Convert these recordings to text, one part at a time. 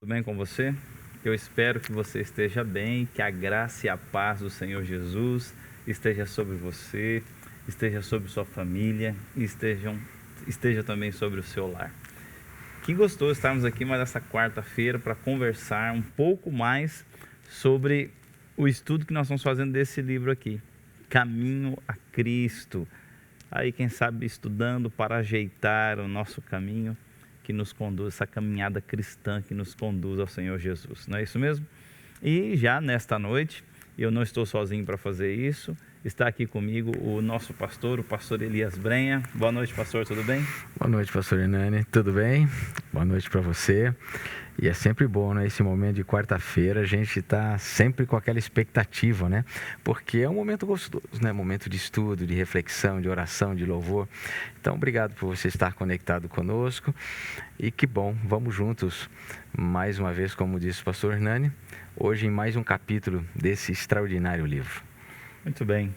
Tudo bem com você? Eu espero que você esteja bem, que a graça e a paz do Senhor Jesus esteja sobre você, esteja sobre sua família e esteja também sobre o seu lar. Que gostoso estarmos aqui mais essa quarta-feira para conversar um pouco mais sobre o estudo que nós estamos fazendo desse livro aqui, Caminho a Cristo. Aí, quem sabe, estudando para ajeitar o nosso caminho, que nos conduz, essa caminhada cristã que nos conduz ao Senhor Jesus, não é isso mesmo? E já nesta noite, eu não estou sozinho para fazer isso, está aqui comigo o nosso pastor, o pastor Elias Brenha. Boa noite, pastor, tudo bem? Boa noite, pastor Hernani, tudo bem? Boa noite para você. E é sempre bom, né? Esse momento de quarta-feira, a gente está sempre com aquela expectativa, né? Porque é um momento gostoso, né? Momento de estudo, de reflexão, de oração, de louvor. Então, obrigado por você estar conectado conosco. E que bom, vamos juntos, mais uma vez, como disse o pastor Hernani, hoje em mais um capítulo desse extraordinário livro. Muito bem.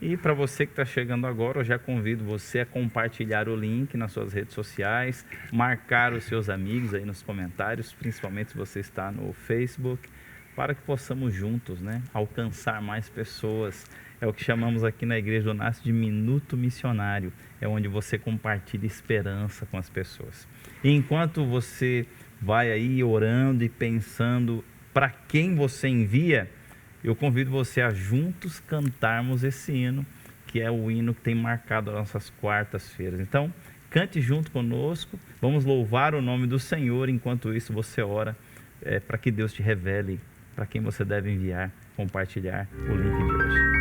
E para você que está chegando agora, eu já convido você a compartilhar o link nas suas redes sociais, marcar os seus amigos aí nos comentários, principalmente se você está no Facebook, para que possamos juntos, né, alcançar mais pessoas. É o que chamamos aqui na Igreja do Nasce de Minuto Missionário, é onde você compartilha esperança com as pessoas. E enquanto você vai aí orando e pensando para quem você envia, eu convido você a juntos cantarmos esse hino, que é o hino que tem marcado as nossas quartas-feiras. Então, cante junto conosco, vamos louvar o nome do Senhor, enquanto isso você ora para que Deus te revele para quem você deve enviar, compartilhar o link de hoje.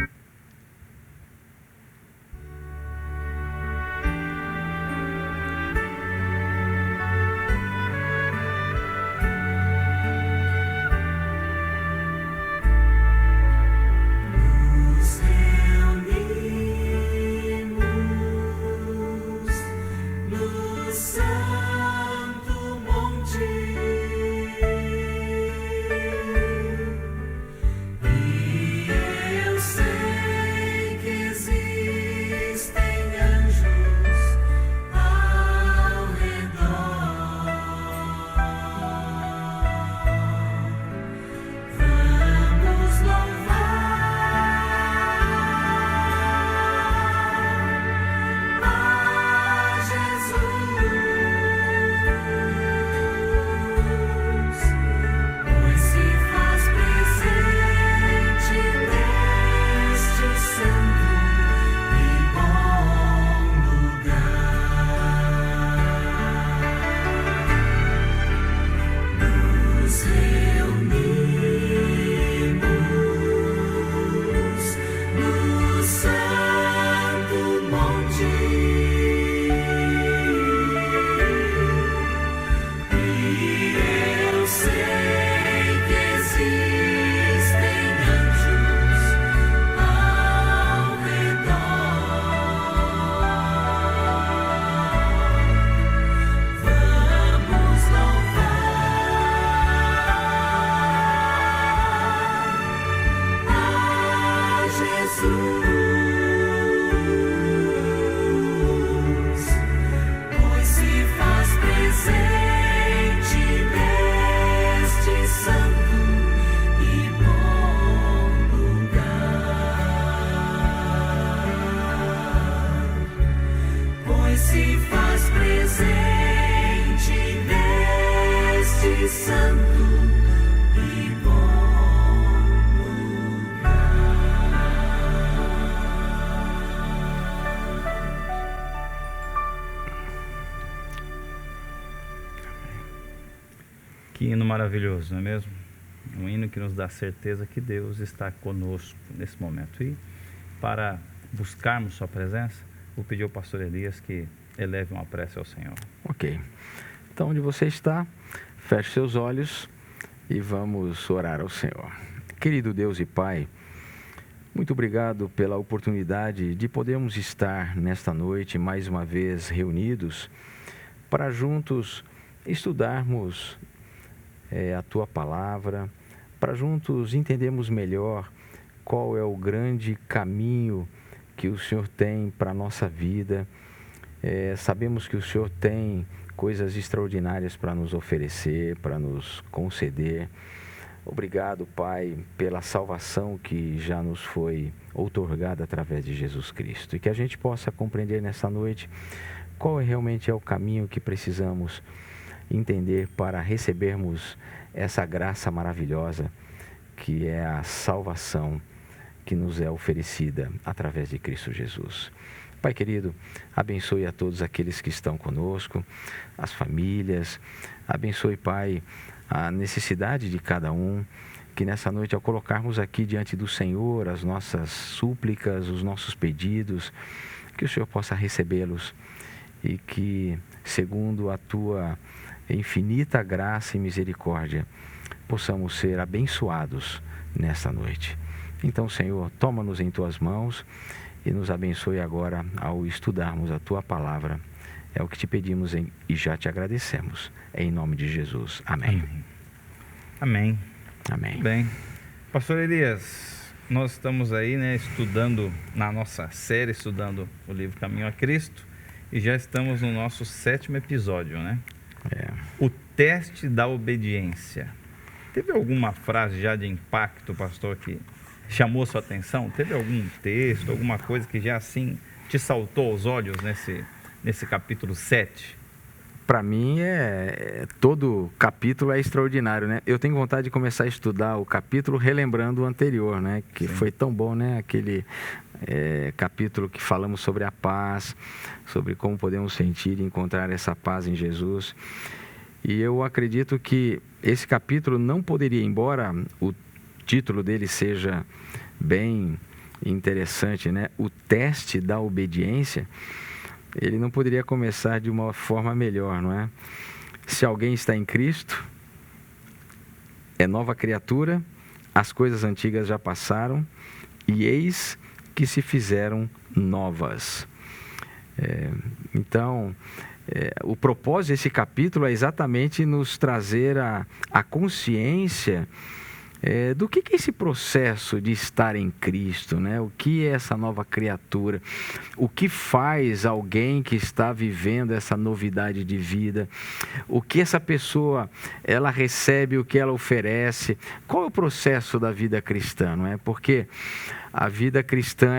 Que hino maravilhoso, não é mesmo? Um hino que nos dá certeza que Deus está conosco nesse momento. E para buscarmos sua presença, vou pedir ao pastor Elias que eleve uma prece ao Senhor. Ok. Então, onde você está, feche seus olhos e vamos orar ao Senhor. Querido Deus e Pai, muito obrigado pela oportunidade de podermos estar nesta noite mais uma vez reunidos para juntos estudarmos a Tua Palavra, para juntos entendermos melhor qual é o grande caminho que o Senhor tem para a nossa vida. Sabemos que o Senhor tem coisas extraordinárias para nos oferecer, para nos conceder. Obrigado, Pai, pela salvação que já nos foi outorgada através de Jesus Cristo. E que a gente possa compreender nessa noite qual realmente é o caminho que precisamos entender para recebermos essa graça maravilhosa que é a salvação que nos é oferecida através de Cristo Jesus. Pai querido, abençoe a todos aqueles que estão conosco, as famílias. Abençoe, Pai, a necessidade de cada um, que nessa noite, ao colocarmos aqui diante do Senhor as nossas súplicas, os nossos pedidos, que o Senhor possa recebê-los e que, segundo a Tua infinita graça e misericórdia, possamos ser abençoados nesta noite. Então, Senhor, toma-nos em Tuas mãos e nos abençoe agora ao estudarmos a Tua palavra. É o que te pedimos e já te agradecemos. Em nome de Jesus. Amém. Amém. Amém. Bem, Pastor Elias, nós estamos aí, estudando, na nossa série, estudando o livro Caminho a Cristo, e já estamos no nosso 7º episódio, O teste da obediência. Teve alguma frase já de impacto, pastor, que chamou sua atenção? Teve algum texto, alguma coisa que já assim te saltou aos olhos nesse capítulo 7? Para mim, todo capítulo é extraordinário, né? Eu tenho vontade de começar a estudar o capítulo relembrando o anterior, né? Que Sim. Foi tão bom, né? Aquele capítulo que falamos sobre a paz, sobre como podemos sentir e encontrar essa paz em Jesus. E eu acredito que esse capítulo não poderia, embora o título dele seja bem interessante, né? O teste da obediência, ele não poderia começar de uma forma melhor, não é? Se alguém está em Cristo, é nova criatura, as coisas antigas já passaram e eis que se fizeram novas. Então, o propósito desse capítulo é exatamente nos trazer a consciência do que é esse processo de estar em Cristo, né? O que é essa nova criatura? O que faz alguém que está vivendo essa novidade de vida? O que essa pessoa, ela recebe, o que ela oferece? Qual é o processo da vida cristã, não é? Porque a vida cristã,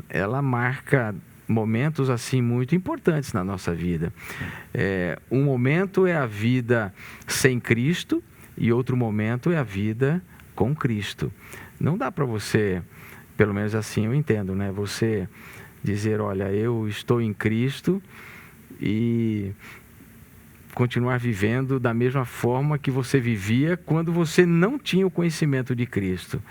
ela marca momentos assim muito importantes na nossa vida. Um momento é a vida sem Cristo e outro momento é a vida com Cristo. Não dá para você, pelo menos assim eu entendo, né? Você dizer, olha, eu estou em Cristo e continuar vivendo da mesma forma que você vivia quando você não tinha o conhecimento de Cristo.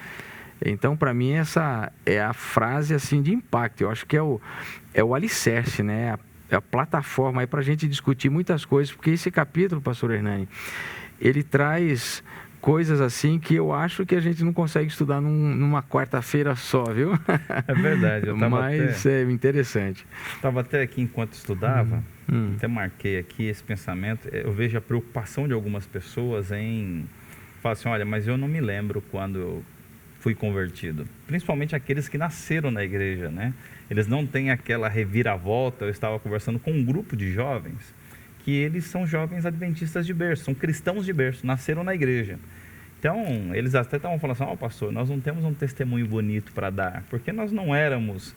Então, para mim, essa é a frase assim de impacto. Eu acho que é o alicerce, né? É a plataforma aí para a gente discutir muitas coisas, porque esse capítulo, pastor Hernani, ele traz coisas assim que eu acho que a gente não consegue estudar numa quarta-feira só, viu? É verdade. Mas é interessante. Estava até aqui enquanto estudava, até marquei aqui esse pensamento. Eu vejo a preocupação de algumas pessoas em falar assim, olha, mas eu não me lembro quando eu fui convertido. Principalmente aqueles que nasceram na igreja, né? Eles não têm aquela reviravolta. Eu estava conversando com um grupo de jovens que eles são jovens adventistas de berço, são cristãos de berço, nasceram na igreja. Então, eles até estavam falando assim, pastor, nós não temos um testemunho bonito para dar, porque nós não éramos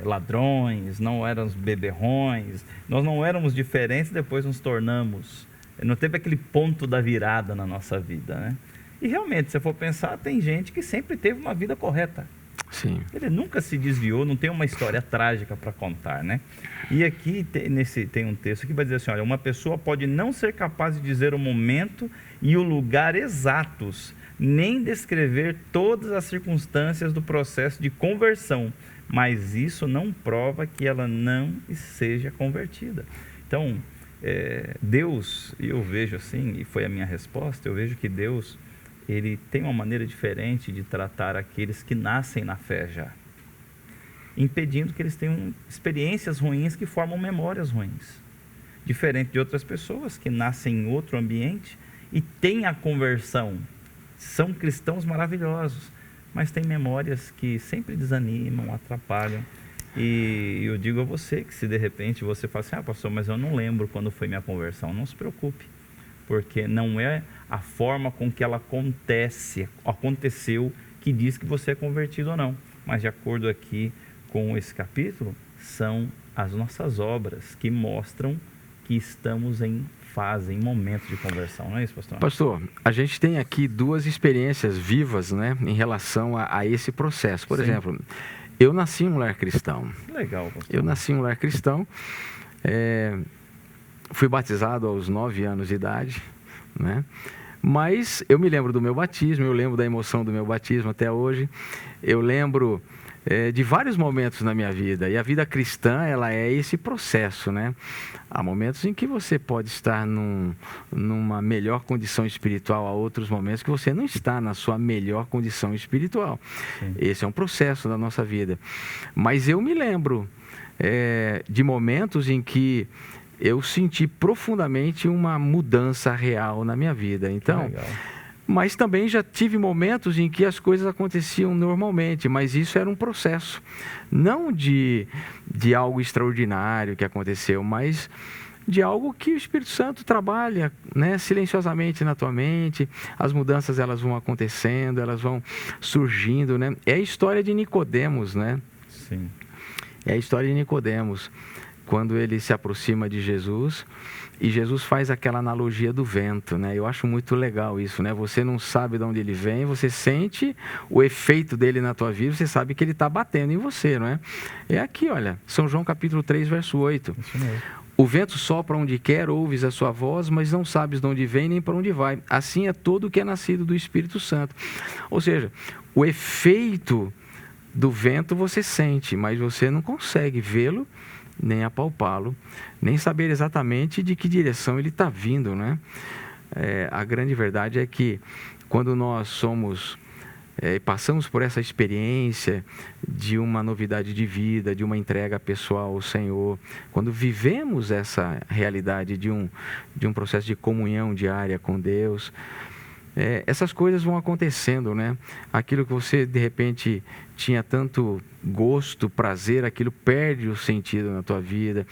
ladrões, não éramos beberrões, nós não éramos diferentes, depois nos tornamos. Não teve aquele ponto da virada na nossa vida, né? E realmente, se for pensar, tem gente que sempre teve uma vida correta. Sim. Ele nunca se desviou, não tem uma história trágica para contar, né? E aqui tem um texto que vai dizer assim, olha, uma pessoa pode não ser capaz de dizer o momento e o lugar exatos, nem descrever todas as circunstâncias do processo de conversão, mas isso não prova que ela não seja convertida. Então, Deus, e eu vejo assim, e foi a minha resposta, eu vejo que Deus, ele tem uma maneira diferente de tratar aqueles que nascem na fé já, impedindo que eles tenham experiências ruins que formam memórias ruins, diferente de outras pessoas que nascem em outro ambiente e têm a conversão, são cristãos maravilhosos, mas têm memórias que sempre desanimam, atrapalham. E eu digo a você que se de repente você fala assim, pastor, mas eu não lembro quando foi minha conversão, não se preocupe, porque não é a forma com que ela aconteceu que diz que você é convertido ou não, mas de acordo aqui com esse capítulo, são as nossas obras que mostram que estamos em momento de conversão, não é isso, pastor? Pastor, a gente tem aqui duas experiências vivas, né, em relação a esse processo. Por exemplo, eu nasci um lar cristão. Legal, pastor. Eu nasci um lar cristão, fui batizado aos 9 anos de idade, né? Mas eu me lembro do meu batismo, eu lembro da emoção do meu batismo até hoje, eu lembro de vários momentos na minha vida, e a vida cristã, ela é esse processo, né? Há momentos em que você pode estar numa melhor condição espiritual, há outros momentos que você não está na sua melhor condição espiritual. Sim. Esse é um processo da nossa vida. Mas eu me lembro de momentos em que eu senti profundamente uma mudança real na minha vida. Então, mas também já tive momentos em que as coisas aconteciam normalmente, mas isso era um processo, não de algo extraordinário que aconteceu, mas de algo que o Espírito Santo trabalha, né, silenciosamente na tua mente. As mudanças, elas vão acontecendo, elas vão surgindo, né? É a história de Nicodemos, né? Sim. É a história de Nicodemos, quando ele se aproxima de Jesus, e Jesus faz aquela analogia do vento, né? Eu acho muito legal isso, né? Você não sabe de onde ele vem, você sente o efeito dele na tua vida, você sabe que ele está batendo em você, não é? É aqui, olha, São João capítulo 3, verso 8. Isso mesmo. O vento sopra onde quer, ouves a sua voz, mas não sabes de onde vem nem para onde vai. Assim é todo o que é nascido do Espírito Santo. Ou seja, o efeito do vento você sente, mas você não consegue vê-lo, nem apalpá-lo, nem saber exatamente de que direção ele está vindo, né? A grande verdade é que quando nós passamos por essa experiência de uma novidade de vida, de uma entrega pessoal ao Senhor, quando vivemos essa realidade de um processo de comunhão diária com Deus, essas coisas vão acontecendo, né? Aquilo que você, de repente, tinha tanto gosto, prazer, aquilo perde o sentido na tua vida.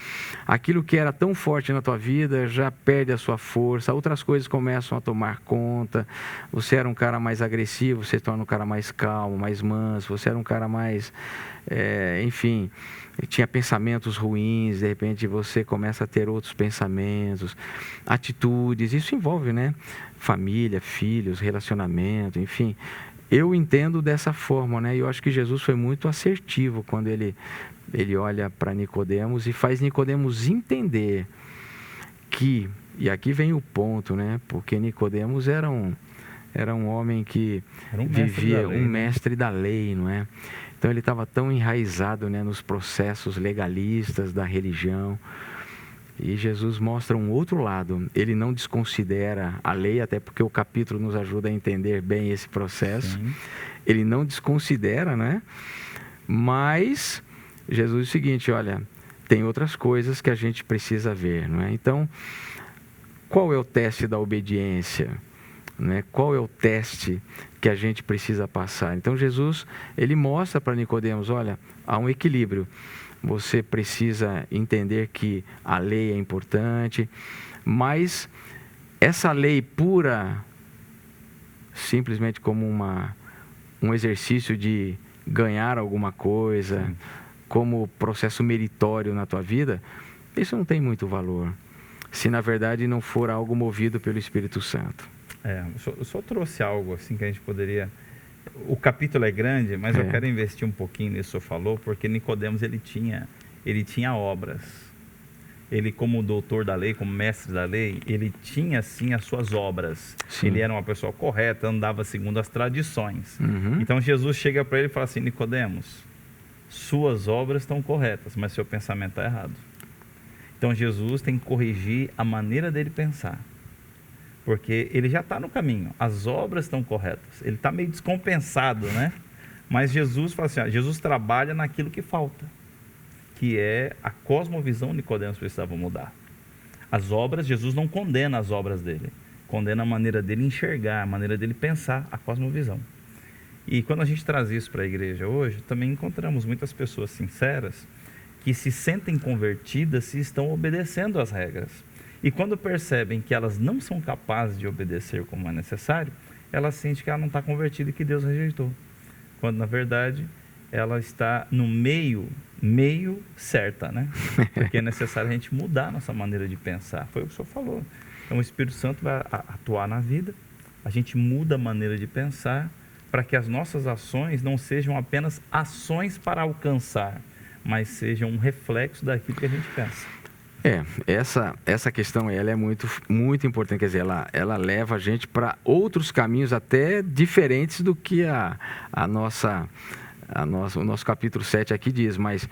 Aquilo que era tão forte na tua vida já perde a sua força. Outras coisas começam a tomar conta. Você era um cara mais agressivo, você se torna um cara mais calmo, mais manso. Você era um cara mais, enfim, tinha pensamentos ruins, de repente você começa a ter outros pensamentos, atitudes. Isso envolve, né? Família, filhos, relacionamento, enfim. Eu entendo dessa forma, né? E eu acho que Jesus foi muito assertivo quando ele olha para Nicodemos e faz Nicodemos entender que, e aqui vem o ponto, né? Porque Nicodemos era um homem que vivia, um mestre da lei, não é? Então ele estava tão enraizado, né, nos processos legalistas da religião. E Jesus mostra um outro lado. Ele não desconsidera a lei, até porque o capítulo nos ajuda a entender bem esse processo. Sim. Ele não desconsidera, né? Mas Jesus diz o seguinte, olha, tem outras coisas que a gente precisa ver, não é? Então, qual é o teste da obediência? Né? Qual é o teste que a gente precisa passar? Então Jesus, ele mostra para Nicodemos, olha, há um equilíbrio. Você precisa entender que a lei é importante, mas essa lei pura, simplesmente como um exercício de ganhar alguma coisa, sim, como processo meritório na tua vida, isso não tem muito valor, se na verdade não for algo movido pelo Espírito Santo. Eu só trouxe algo assim que a gente poderia... O capítulo é grande, mas eu quero investir um pouquinho nisso que o senhor falou, porque Nicodemos ele tinha obras. Ele, como doutor da lei, como mestre da lei, ele tinha sim as suas obras. Sim. Ele era uma pessoa correta, andava segundo as tradições. Uhum. Então Jesus chega para ele e fala assim, Nicodemos, suas obras estão corretas, mas seu pensamento está errado. Então Jesus tem que corrigir a maneira dele pensar. Porque ele já está no caminho, as obras estão corretas, ele está meio descompensado, né? Mas Jesus fala assim, Jesus trabalha naquilo que falta, que é a cosmovisão. Nicodemos precisava mudar. As obras, Jesus não condena as obras dele, condena a maneira dele enxergar, a maneira dele pensar, a cosmovisão. E quando a gente traz isso para a igreja hoje, também encontramos muitas pessoas sinceras que se sentem convertidas se estão obedecendo às regras. E quando percebem que elas não são capazes de obedecer como é necessário, ela sente que ela não está convertida e que Deus rejeitou. Quando, na verdade, ela está no meio certa, né? Porque é necessário a gente mudar a nossa maneira de pensar. Foi o que o senhor falou. Então, o Espírito Santo vai atuar na vida, a gente muda a maneira de pensar, para que as nossas ações não sejam apenas ações para alcançar, mas sejam um reflexo daquilo que a gente pensa. Essa questão ela é muito, muito importante, quer dizer, ela leva a gente para outros caminhos até diferentes do que o nosso capítulo 7 aqui diz, mas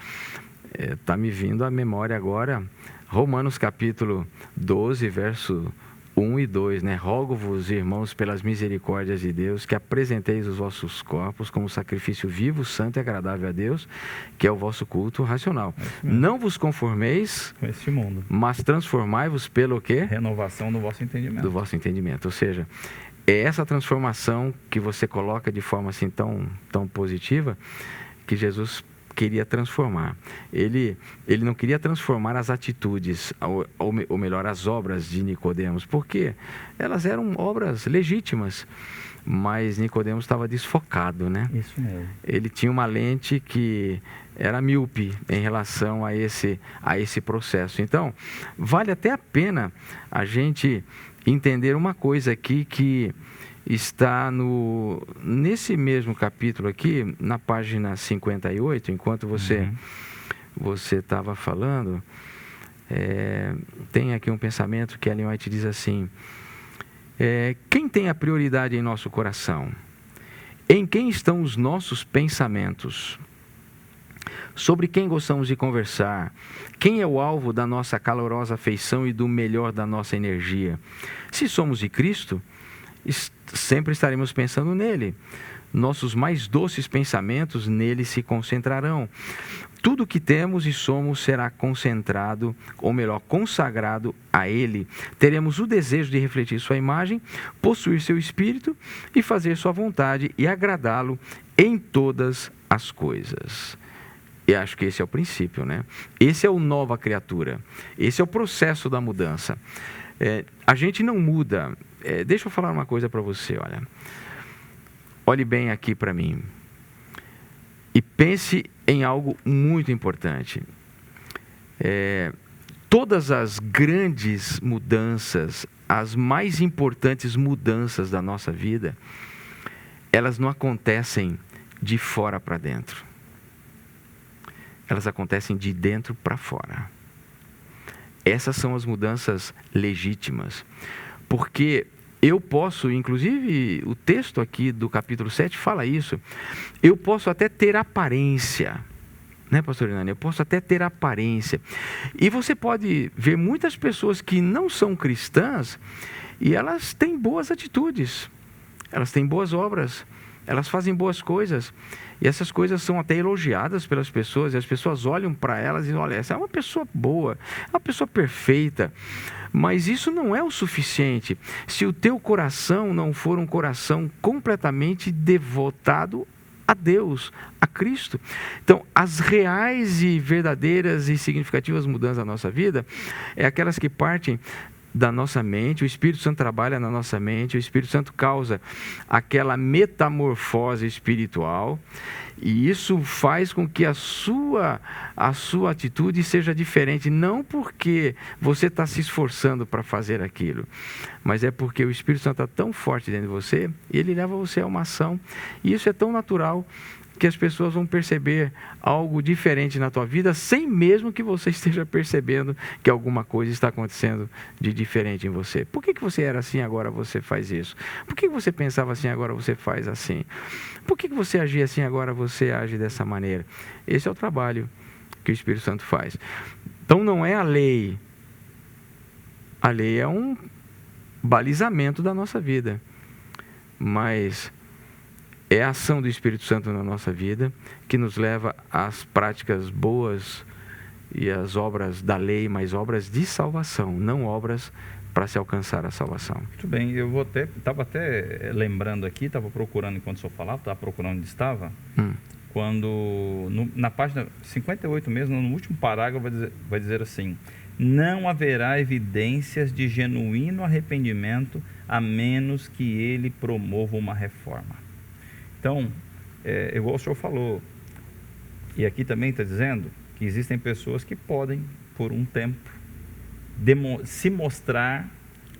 está me vindo à memória agora Romanos capítulo 12, verso 1 e 2, né? Rogo-vos, irmãos, pelas misericórdias de Deus, que apresenteis os vossos corpos como sacrifício vivo, santo e agradável a Deus, que é o vosso culto racional. Não vos conformeis com este mundo, mas transformai-vos pelo quê? Renovação do vosso entendimento. Do vosso entendimento. Ou seja, é essa transformação que você coloca de forma assim tão positiva que Jesus queria transformar. Ele não queria transformar as atitudes, ou melhor, as obras de Nicodemos, porque elas eram obras legítimas, mas Nicodemos estava desfocado, né? Isso mesmo. Ele tinha uma lente que era míope em relação a esse processo. Então, vale até a pena a gente entender uma coisa aqui que está nesse mesmo capítulo aqui, na página 58, enquanto você estava falando, tem aqui um pensamento que Ellen White diz assim, quem tem a prioridade em nosso coração? Em quem estão os nossos pensamentos? Sobre quem gostamos de conversar? Quem é o alvo da nossa calorosa afeição e do melhor da nossa energia? Se somos de Cristo, sempre estaremos pensando nele. Nossos mais doces pensamentos nele se concentrarão. Tudo que temos e somos será concentrado, ou melhor, consagrado a ele. Teremos o desejo de refletir sua imagem, possuir seu espírito e fazer sua vontade e agradá-lo em todas as coisas. E acho que esse é o princípio, né? Esse é o nova criatura. Esse é o processo da mudança. A gente não muda. Deixa eu falar uma coisa para você, olha. Olhe bem aqui para mim. E pense em algo muito importante. Todas as grandes mudanças, as mais importantes mudanças da nossa vida, elas não acontecem de fora para dentro. Elas acontecem de dentro para fora. Essas são as mudanças legítimas. Porque eu posso, inclusive o texto aqui do capítulo 7 fala isso, eu posso até ter aparência, né, pastor Hernani? Eu posso até ter aparência. E você pode ver muitas pessoas que não são cristãs e elas têm boas atitudes, elas têm boas obras, elas fazem boas coisas. E essas coisas são até elogiadas pelas pessoas, e as pessoas olham para elas e dizem, olha, essa é uma pessoa boa, é uma pessoa perfeita. Mas isso não é o suficiente se o teu coração não for um coração completamente devotado a Deus, a Cristo. Então, as reais e verdadeiras e significativas mudanças da nossa vida é aquelas que partem da nossa mente. O Espírito Santo trabalha na nossa mente, o Espírito Santo causa aquela metamorfose espiritual, e isso faz com que a sua atitude seja diferente, não porque você está se esforçando para fazer aquilo, mas é porque o Espírito Santo está tão forte dentro de você, e ele leva você a uma ação, e isso é tão natural que as pessoas vão perceber algo diferente na tua vida, sem mesmo que você esteja percebendo que alguma coisa está acontecendo de diferente em você. Por que você era assim, agora você faz isso? Por que você pensava assim, agora você faz assim? Por que você agia assim, agora você age dessa maneira? Esse é o trabalho que o Espírito Santo faz. Então não é a lei. A lei é um balizamento da nossa vida. Mas é a ação do Espírito Santo na nossa vida que nos leva às práticas boas e às obras da lei, mas obras de salvação, não obras para se alcançar a salvação. Muito bem, estava até lembrando aqui, estava procurando enquanto o senhor falava, estava procurando onde estava, quando, na página 58 mesmo, no último parágrafo vai dizer assim: não haverá evidências de genuíno arrependimento a menos que ele promova uma reforma. Então, igual o senhor falou, e aqui também está dizendo que existem pessoas que podem, por um tempo, se mostrar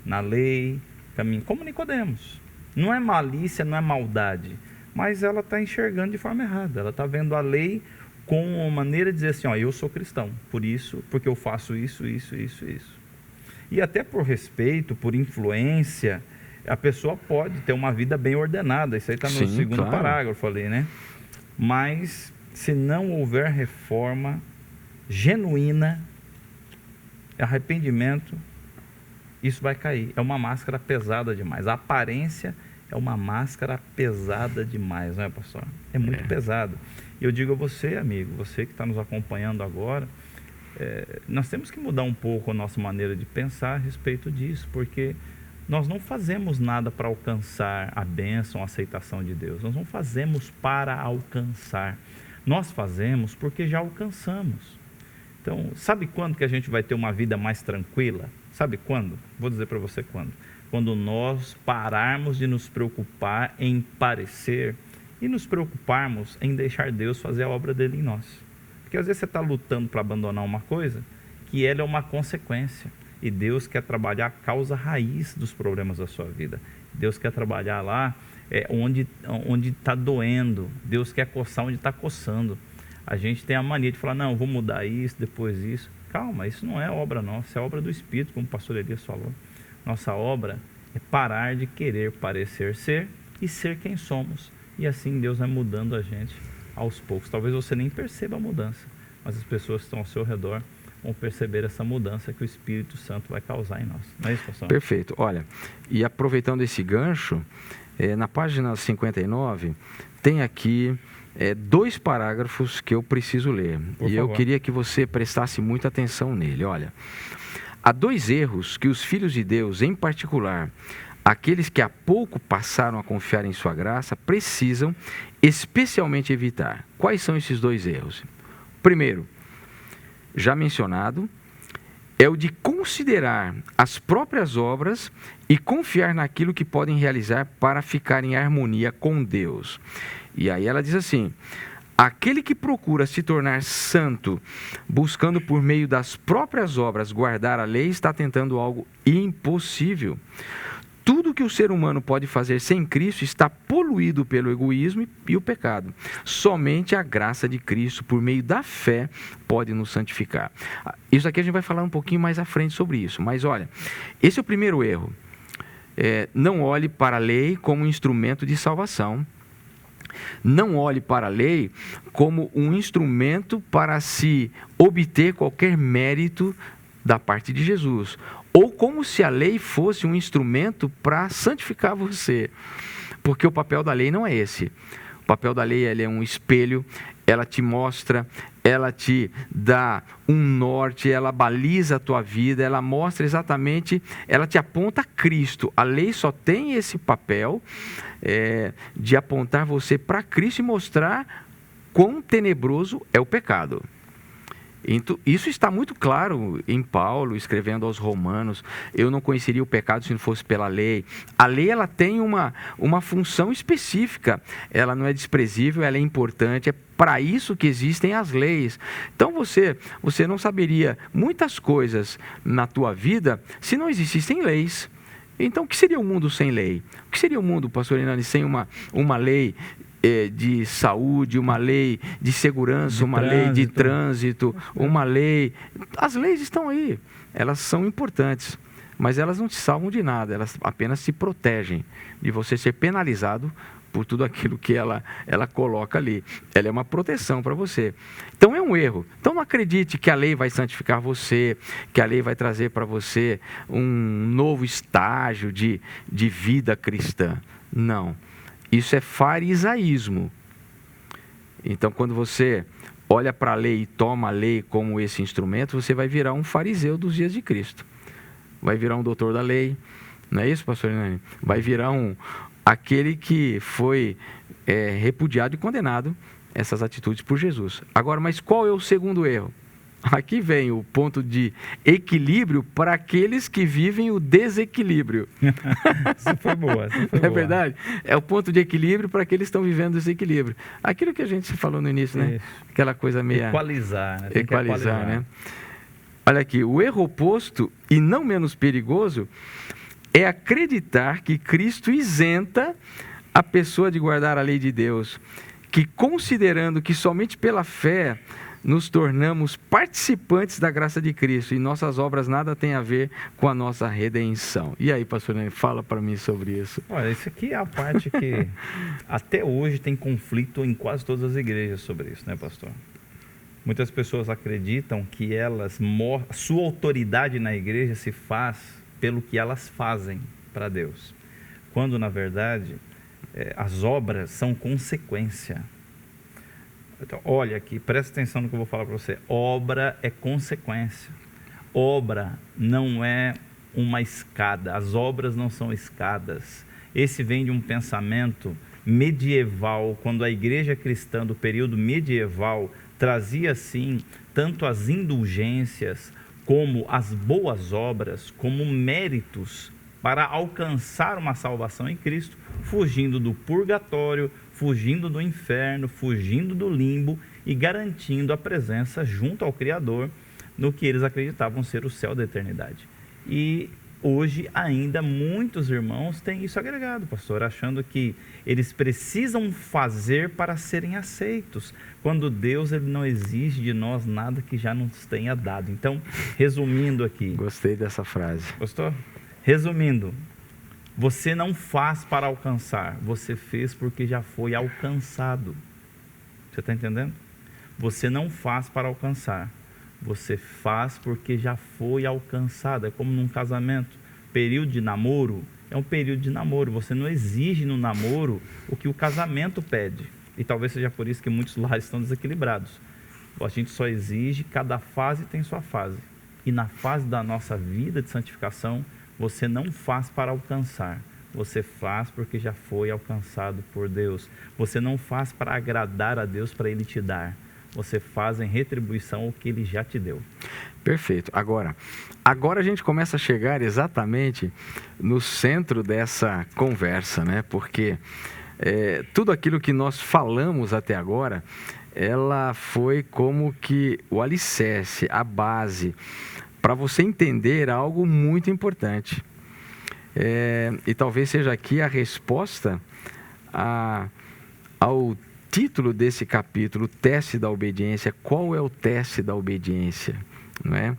na lei, caminho, como Nicodemos. Não é malícia, não é maldade, mas ela está enxergando de forma errada. Ela está vendo a lei com uma maneira de dizer assim, ó, eu sou cristão, porque eu faço isso. E até por respeito, por influência, a pessoa pode ter uma vida bem ordenada. Isso aí está no segundo parágrafo ali, né? Mas se não houver reforma genuína, arrependimento, isso vai cair. É uma máscara pesada demais. A aparência é uma máscara pesada demais, não é, pastor? É muito pesado. E eu digo a você, amigo, você que está nos acompanhando agora, nós temos que mudar um pouco a nossa maneira de pensar a respeito disso, porque nós não fazemos nada para alcançar a bênção, a aceitação de Deus. Nós não fazemos para alcançar. Nós fazemos porque já alcançamos. Então, sabe quando que a gente vai ter uma vida mais tranquila? Sabe quando? Vou dizer para você quando. Quando nós pararmos de nos preocupar em parecer e nos preocuparmos em deixar Deus fazer a obra dele em nós. Porque às vezes você está lutando para abandonar uma coisa que ela é uma consequência. E Deus quer trabalhar a causa raiz dos problemas da sua vida. Deus quer trabalhar lá onde está doendo. Deus quer coçar onde está coçando. A gente tem a mania de falar, não, vou mudar isso, depois isso. Calma, isso não é obra nossa, é obra do Espírito, como o pastor Elias falou. Nossa obra é parar de querer parecer ser e ser quem somos. E assim Deus vai mudando a gente aos poucos. Talvez você nem perceba a mudança, mas as pessoas que estão ao seu redor vão perceber essa mudança que o Espírito Santo vai causar em nós. Não é isso, pastor? Perfeito. Olha, e aproveitando esse gancho, na página 59, tem aqui 2 parágrafos que eu preciso ler. Por e favor. Eu queria que você prestasse muita atenção nele. Olha, há 2 erros que os filhos de Deus, em particular, aqueles que há pouco passaram a confiar em sua graça, precisam especialmente evitar. Quais são esses 2 erros? Primeiro, já mencionado, é o de considerar as próprias obras e confiar naquilo que podem realizar para ficar em harmonia com Deus. E aí ela diz assim: aquele que procura se tornar santo, buscando por meio das próprias obras guardar a lei, está tentando algo impossível. Tudo que o ser humano pode fazer sem Cristo está poluído pelo egoísmo e o pecado. Somente a graça de Cristo, por meio da fé, pode nos santificar. Isso aqui a gente vai falar um pouquinho mais à frente sobre isso. Mas olha, esse é o primeiro erro. Não olhe para a lei como um instrumento de salvação. Não olhe para a lei como um instrumento para se obter qualquer mérito da parte de Jesus, ou como se a lei fosse um instrumento para santificar você, porque o papel da lei não é esse. O papel da lei é um espelho, ela te mostra, ela te dá um norte, ela baliza a tua vida, ela mostra exatamente, ela te aponta a Cristo. A lei só tem esse papel de apontar você para Cristo e mostrar quão tenebroso é o pecado. Então, isso está muito claro em Paulo, escrevendo aos Romanos. Eu não conheceria o pecado se não fosse pela lei. A lei, ela tem uma função específica. Ela não é desprezível, ela é importante. É para isso que existem as leis. Então, você não saberia muitas coisas na tua vida se não existissem leis. Então, o que seria o mundo sem lei? O que seria o mundo, pastor Hernani, sem uma lei de saúde, uma lei de segurança, lei de trânsito, uma lei... As leis estão aí, elas são importantes, mas elas não te salvam de nada, elas apenas te protegem de você ser penalizado por tudo aquilo que ela coloca ali. Ela é uma proteção para você. Então é um erro. Então não acredite que a lei vai santificar você, que a lei vai trazer para você um novo estágio de vida cristã. Não. Isso é farisaísmo. Então, quando você olha para a lei e toma a lei como esse instrumento, você vai virar um fariseu dos dias de Cristo. vai virar um doutor da lei. Não é isso, pastor Hernani? Vai virar aquele que foi repudiado e condenado essas atitudes por Jesus. Agora, mas qual é o segundo erro? Aqui vem o ponto de equilíbrio para aqueles que vivem o desequilíbrio. Isso foi boa. É verdade? É o ponto de equilíbrio para aqueles que estão vivendo o desequilíbrio. Aquilo que a gente falou no início, né? Isso. Aquela coisa meio... Equalizar, né? Equalizar, né? Olha aqui, o erro oposto, e não menos perigoso, é acreditar que Cristo isenta a pessoa de guardar a lei de Deus, que considerando que somente pela fé nos tornamos participantes da graça de Cristo e nossas obras nada têm a ver com a nossa redenção. E aí, pastor Nani, fala para mim sobre isso. Olha, isso aqui é a parte que até hoje tem conflito em quase todas as igrejas sobre isso, né, pastor? Muitas pessoas acreditam que sua autoridade na igreja se faz pelo que elas fazem para Deus, quando na verdade as obras são consequência. Então, olha aqui, presta atenção no que eu vou falar para você. Obra é consequência. Obra não é uma escada. As obras não são escadas. Esse vem de um pensamento medieval, quando a igreja cristã do período medieval trazia, sim, tanto as indulgências, como as boas obras, como méritos para alcançar uma salvação em Cristo, fugindo do purgatório, fugindo do inferno, fugindo do limbo e garantindo a presença junto ao Criador no que eles acreditavam ser o céu da eternidade. E hoje ainda muitos irmãos têm isso agregado, pastor, achando que eles precisam fazer para serem aceitos, quando Deus ele não exige de nós nada que já nos tenha dado. Então, resumindo aqui. Gostei dessa frase. Gostou? Resumindo, você não faz para alcançar, você fez porque já foi alcançado. Você está entendendo? Você não faz para alcançar, você faz porque já foi alcançado. É como num casamento. Período de namoro é um período de namoro. Você não exige no namoro o que o casamento pede. E talvez seja por isso que muitos lares estão desequilibrados. A gente só exige, cada fase tem sua fase. E na fase da nossa vida de santificação, você não faz para alcançar, você faz porque já foi alcançado por Deus. Você não faz para agradar a Deus, para Ele te dar. Você faz em retribuição o que Ele já te deu. Perfeito. Agora a gente começa a chegar exatamente no centro dessa conversa, né? Porque tudo aquilo que nós falamos até agora, ela foi como que o alicerce, a base, para você entender algo muito importante. E talvez seja aqui a resposta ao título desse capítulo, Teste da Obediência. Qual é o teste da obediência? Não é?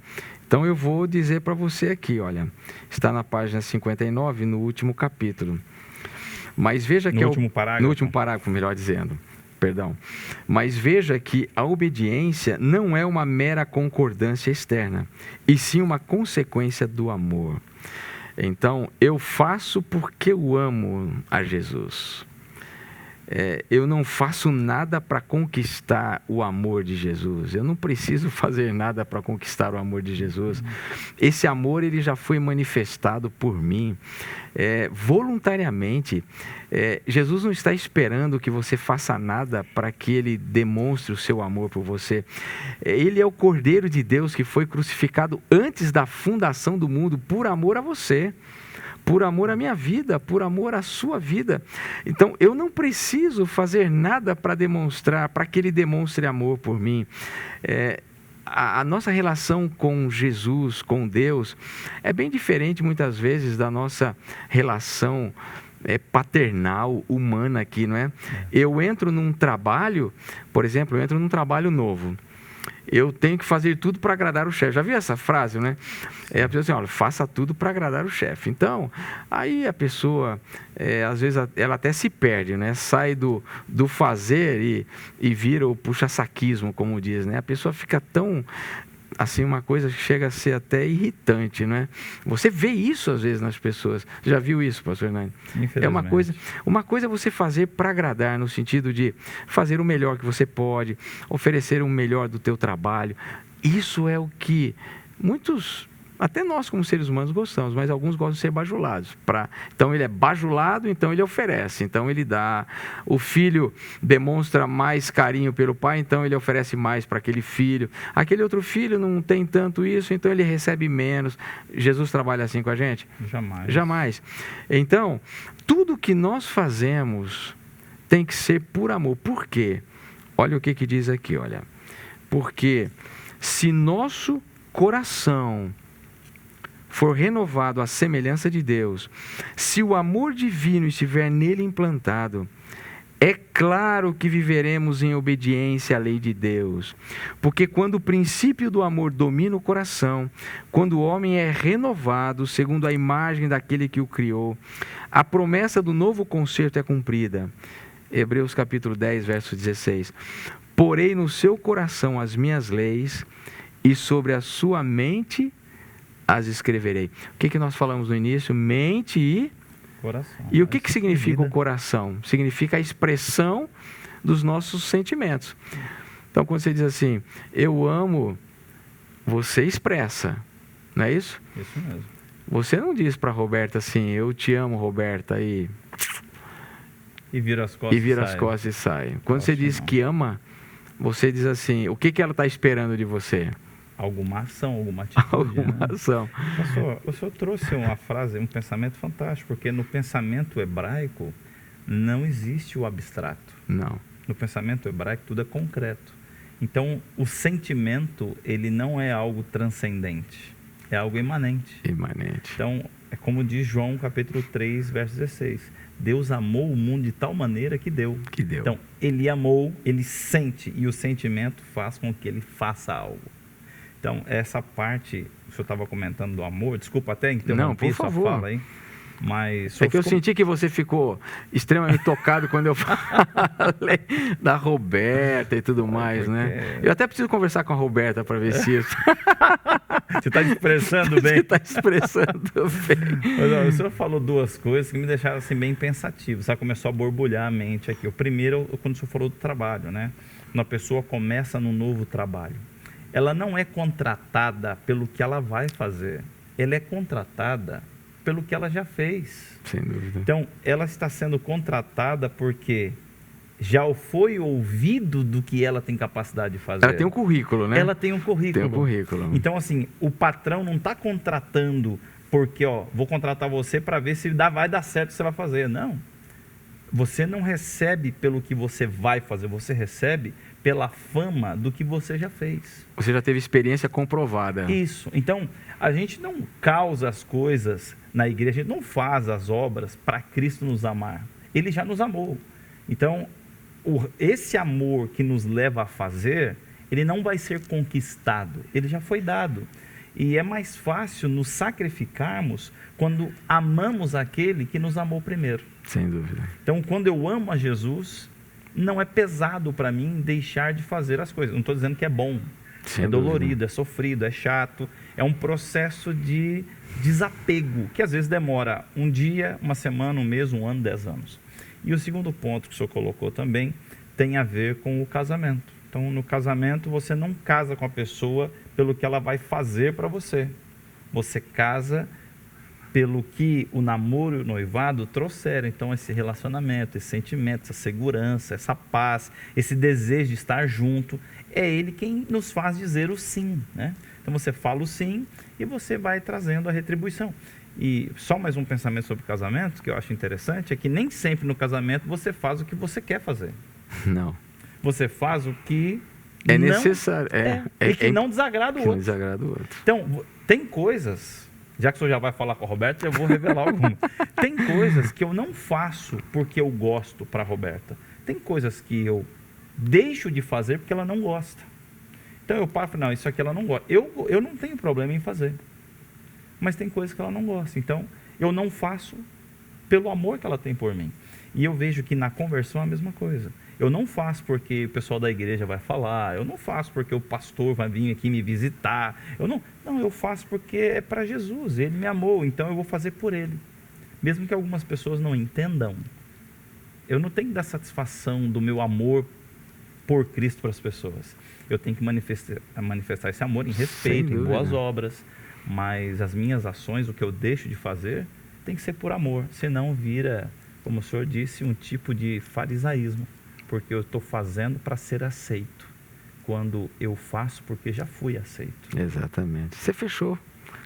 Então eu vou dizer para você aqui, olha, está na página 59, no último capítulo. Mas veja que no último parágrafo, melhor dizendo. Perdão. Mas veja que a obediência não é uma mera concordância externa, e sim uma consequência do amor. Então, eu faço porque eu amo a Jesus. Eu não faço nada para conquistar o amor de Jesus. Eu não preciso fazer nada para conquistar o amor de Jesus. Esse amor ele já foi manifestado por mim voluntariamente. Jesus não está esperando que você faça nada para que Ele demonstre o seu amor por você. Ele é o Cordeiro de Deus que foi crucificado antes da fundação do mundo por amor a você, por amor à minha vida, por amor à sua vida. Então, eu não preciso fazer nada para demonstrar, para que Ele demonstre amor por mim. A nossa relação com Jesus, com Deus, é bem diferente muitas vezes da nossa relação paternal, humana aqui, não é? Eu entro num trabalho, por exemplo, eu entro num trabalho novo. Eu tenho que fazer tudo para agradar o chefe. Já viu essa frase, né? A pessoa assim, olha, faça tudo para agradar o chefe. Então, aí a pessoa, às vezes, ela até se perde, né? Sai do fazer e vira o puxa-saquismo, como diz, né? A pessoa fica tão, assim, uma coisa que chega a ser até irritante, né? Você vê isso, às vezes, nas pessoas. Já viu isso, pastor Hernani? É uma coisa é você fazer para agradar, no sentido de fazer o melhor que você pode, oferecer o melhor do teu trabalho. Isso é o que muitos Até nós, como seres humanos, gostamos, mas alguns gostam de ser bajulados. Então, ele é bajulado, então ele oferece, então ele dá. O filho demonstra mais carinho pelo pai, então ele oferece mais para aquele filho. Aquele outro filho não tem tanto isso, então ele recebe menos. Jesus trabalha assim com a gente? Jamais. Jamais. Então, tudo que nós fazemos tem que ser por amor. Por quê? Olha o que diz aqui, olha. Porque se nosso coração for renovado à semelhança de Deus, se o amor divino estiver nele implantado, é claro que viveremos em obediência à lei de Deus. Porque quando o princípio do amor domina o coração, quando o homem é renovado segundo a imagem daquele que o criou, a promessa do novo concerto é cumprida. Hebreus capítulo 10, verso 16. Porei no seu coração as minhas leis e sobre a sua mente as escreverei. O que nós falamos no início? Mente e coração. E o que significa o coração? Significa a expressão dos nossos sentimentos. Então, quando você diz assim, eu amo, você expressa, não é isso? Isso mesmo. Você não diz para a Roberta assim, eu te amo, Roberta, e vira as costas as costas e sai. Quando você diz que ama, você diz assim, o que ela está esperando de você? Alguma ação, alguma atitude. Alguma ação. Pastor, o senhor trouxe uma frase, um pensamento fantástico, porque no pensamento hebraico não existe o abstrato. Não. No pensamento hebraico tudo é concreto. Então, o sentimento, ele não é algo transcendente, é algo imanente. Imanente. Então, é como diz João capítulo 3, verso 16. Deus amou o mundo de tal maneira que deu. Então, ele amou, ele sente, e o sentimento faz com que ele faça algo. Então, essa parte, o senhor estava comentando do amor, desculpa até interromper sua fala aí, mas... É que eu senti que você ficou extremamente tocado quando eu falei da Roberta e tudo mais, né? Eu até preciso conversar com a Roberta para ver se isso... Você está expressando bem. Você está expressando bem. Mas, ó, o senhor falou duas coisas que me deixaram assim bem pensativo, sabe? Começou a borbulhar a mente aqui. O primeiro, quando o senhor falou do trabalho, né? Quando a pessoa começa num novo trabalho. Ela não é contratada pelo que ela vai fazer, ela é contratada pelo que ela já fez. Sem dúvida. Então, ela está sendo contratada porque já foi ouvido do que ela tem capacidade de fazer. Ela tem um currículo, né? Ela tem um currículo. Tem um currículo. Então, assim, o patrão não está contratando porque, vou contratar você para ver se vai dar certo o que você vai fazer. Não. Você não recebe pelo que você vai fazer, você recebe pela fama do que você já fez. Você já teve experiência comprovada. Isso. Então, a gente não causa as coisas na igreja, a gente não faz as obras para Cristo nos amar. Ele já nos amou. Então, esse amor que nos leva a fazer, ele não vai ser conquistado, ele já foi dado. E é mais fácil nos sacrificarmos quando amamos aquele que nos amou primeiro. Sem dúvida. Então, quando eu amo a Jesus, não é pesado para mim deixar de fazer as coisas. Não estou dizendo que é bom, sem dolorido, dúvida. É sofrido, é chato. É um processo de desapego, que às vezes demora um dia, uma semana, um mês, um ano, 10 anos. E o segundo ponto que o senhor colocou também tem a ver com o casamento. Então, no casamento, você não casa com a pessoa pelo que ela vai fazer para você. Você casa pelo que o namoro e o noivado trouxeram. Então, esse relacionamento, esse sentimento, essa segurança, essa paz, esse desejo de estar junto, é ele quem nos faz dizer o sim, né? Então, você fala o sim e você vai trazendo a retribuição. E só mais um pensamento sobre o casamento, que eu acho interessante, é que nem sempre no casamento você faz o que você quer fazer. Não. Você faz o que é necessário. E que não desagrada o outro. Não desagrada o outro. Então, tem coisas, já que o senhor já vai falar com a Roberta, eu vou revelar alguma. Tem coisas que eu não faço porque eu gosto para a Roberta. Tem coisas que eu deixo de fazer porque ela não gosta. Então eu paro e falo, não, isso aqui ela não gosta. Eu não tenho problema em fazer. Mas tem coisas que ela não gosta. Então, eu não faço pelo amor que ela tem por mim. E eu vejo que na conversão é a mesma coisa. Eu não faço porque o pessoal da igreja vai falar, eu não faço porque o pastor vai vir aqui me visitar, eu faço porque é para Jesus, ele me amou, então eu vou fazer por ele. Mesmo que algumas pessoas não entendam, eu não tenho que dar satisfação do meu amor por Cristo para as pessoas. Eu tenho que manifestar esse amor em respeito, em boas obras, mas as minhas ações, o que eu deixo de fazer, tem que ser por amor, senão vira, como o senhor disse, um tipo de farisaísmo, porque eu estou fazendo para ser aceito, quando eu faço porque já fui aceito. Exatamente. Você fechou,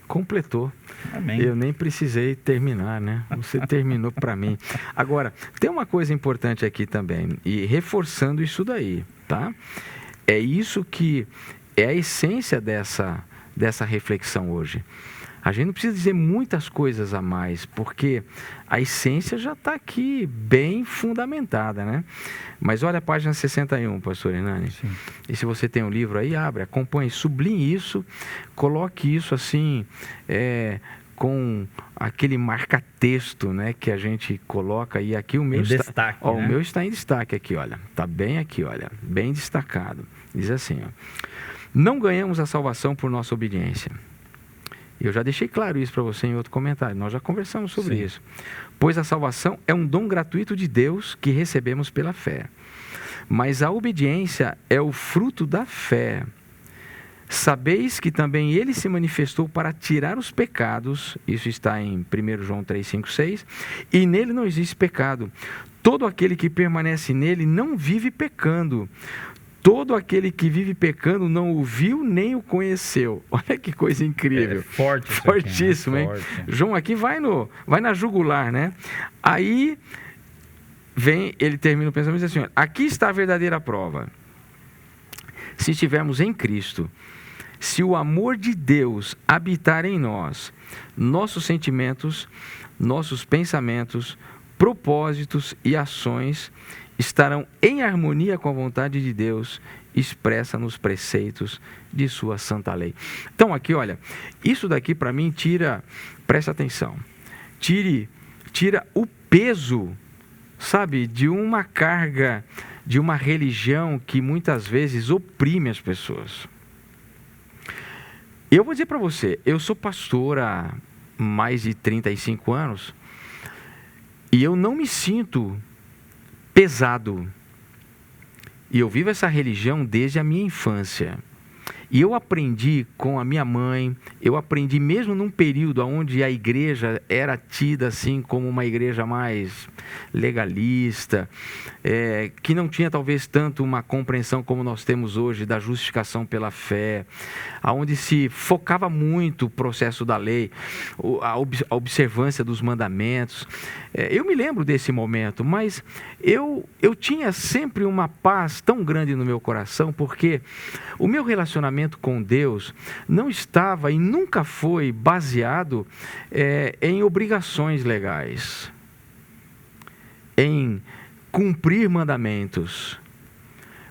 completou. Amém. Eu nem precisei terminar, né? Você terminou para mim. Agora, tem uma coisa importante aqui também, e reforçando isso daí, tá? É isso que é a essência dessa reflexão hoje. A gente não precisa dizer muitas coisas a mais, porque a essência já está aqui bem fundamentada, né? Mas olha a página 61, pastor Hernani. Sim. E se você tem um livro aí, abre, acompanhe, sublinhe isso, coloque isso assim, com aquele marca-texto, né, que a gente coloca. E aqui o meu está, destaque, ó, né? O meu está em destaque aqui, olha. Está bem aqui, olha, bem destacado. Diz assim, ó: não ganhamos a salvação por nossa obediência. Eu já deixei claro isso para você em outro comentário. Nós já conversamos sobre isso. Pois a salvação é um dom gratuito de Deus que recebemos pela fé. Mas a obediência é o fruto da fé. Sabeis que também ele se manifestou para tirar os pecados, isso está em 1 João 3, 5, 6, e nele não existe pecado. Todo aquele que permanece nele não vive pecando. Todo aquele que vive pecando não o viu nem o conheceu. Olha que coisa incrível. É forte isso Fortíssimo, aqui, né? hein? Forte. João aqui vai na jugular, né? Aí ele termina o pensamento e diz assim: aqui está a verdadeira prova. Se estivermos em Cristo, se o amor de Deus habitar em nós, nossos sentimentos, nossos pensamentos, propósitos e ações estarão em harmonia com a vontade de Deus, expressa nos preceitos de sua santa lei. Então aqui, olha, isso daqui para mim presta atenção, tira o peso, sabe, de uma carga, de uma religião que muitas vezes oprime as pessoas. Eu vou dizer para você, eu sou pastor há mais de 35 anos e eu não me sinto pesado. E eu vivo essa religião desde a minha infância. E eu aprendi com a minha mãe, eu aprendi mesmo num período onde a igreja era tida assim como uma igreja mais legalista, que não tinha talvez tanto uma compreensão como nós temos hoje da justificação pela fé, onde se focava muito o processo da lei, a observância dos mandamentos. Eu me lembro desse momento, mas eu tinha sempre uma paz tão grande no meu coração, porque o meu relacionamento com Deus não estava e nunca foi baseado em obrigações legais, em cumprir mandamentos,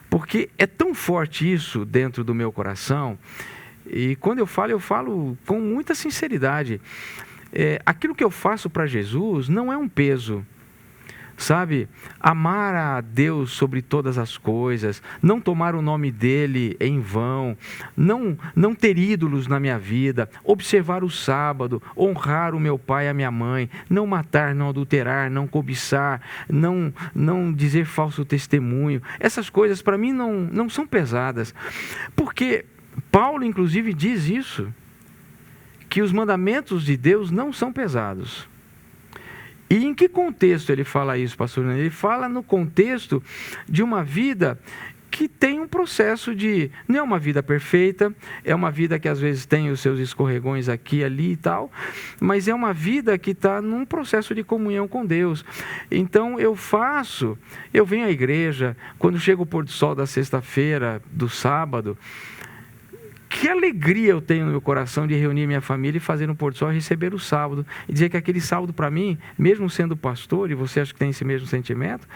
porque é tão forte isso dentro do meu coração, e quando eu falo com muita sinceridade. Aquilo que eu faço para Jesus não é um peso, sabe? Amar a Deus sobre todas as coisas, não tomar o nome dele em vão, não ter ídolos na minha vida, observar o sábado, honrar o meu pai e a minha mãe, não matar, não adulterar, não cobiçar, não dizer falso testemunho. Essas coisas para mim não são pesadas, porque Paulo inclusive diz isso, que os mandamentos de Deus não são pesados. E em que contexto ele fala isso, pastor? Ele fala no contexto de uma vida que tem um processo não é uma vida perfeita, é uma vida que às vezes tem os seus escorregões aqui, ali e tal, mas é uma vida que está num processo de comunhão com Deus. Então eu venho à igreja, quando chega o pôr do sol da sexta-feira, do sábado, que alegria eu tenho no meu coração de reunir minha família e fazer um pôr do sol e receber o sábado. E dizer que aquele sábado para mim, mesmo sendo pastor, e você acha que tem esse mesmo sentimento,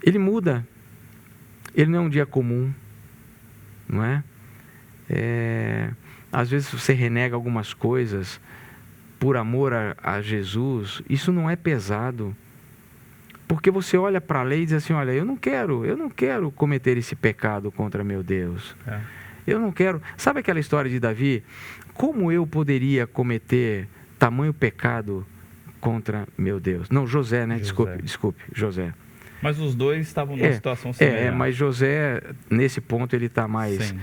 ele muda. Ele não é um dia comum, não é? Às vezes você renega algumas coisas por amor a Jesus, isso não é pesado. Porque você olha para a lei e diz assim, olha, eu não quero cometer esse pecado contra meu Deus. Eu não quero. Sabe aquela história de Davi? Como eu poderia cometer tamanho pecado contra meu Deus? Não, José, né? Desculpe, José. Mas os dois estavam numa situação semelhante. Mas José, nesse ponto, ele está mais... Sim.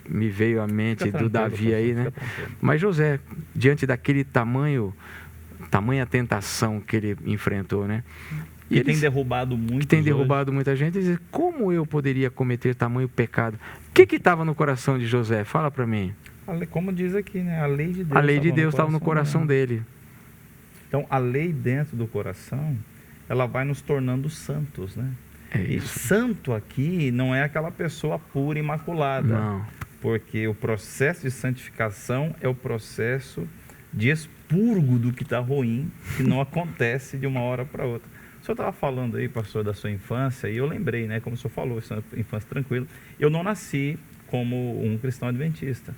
Me veio à mente do Davi aí, né? Tranquilo. Mas José, diante daquele tamanha tentação que ele enfrentou, né? E tem derrubado muito. Que tem derrubado muita gente. Diz, como eu poderia cometer tamanho pecado? O que estava no coração de José? Fala para mim. Como diz aqui, né? A lei de Deus. A lei de Deus estava no coração dele. Então, a lei dentro do coração, ela vai nos tornando santos, né? E santo aqui não é aquela pessoa pura, imaculada. Não. Porque o processo de santificação é o processo de expurgo do que está ruim, que não acontece de uma hora para outra. O senhor estava falando aí, pastor, da sua infância, e eu lembrei, né? Como o senhor falou, sua infância tranquila. Eu não nasci como um cristão adventista.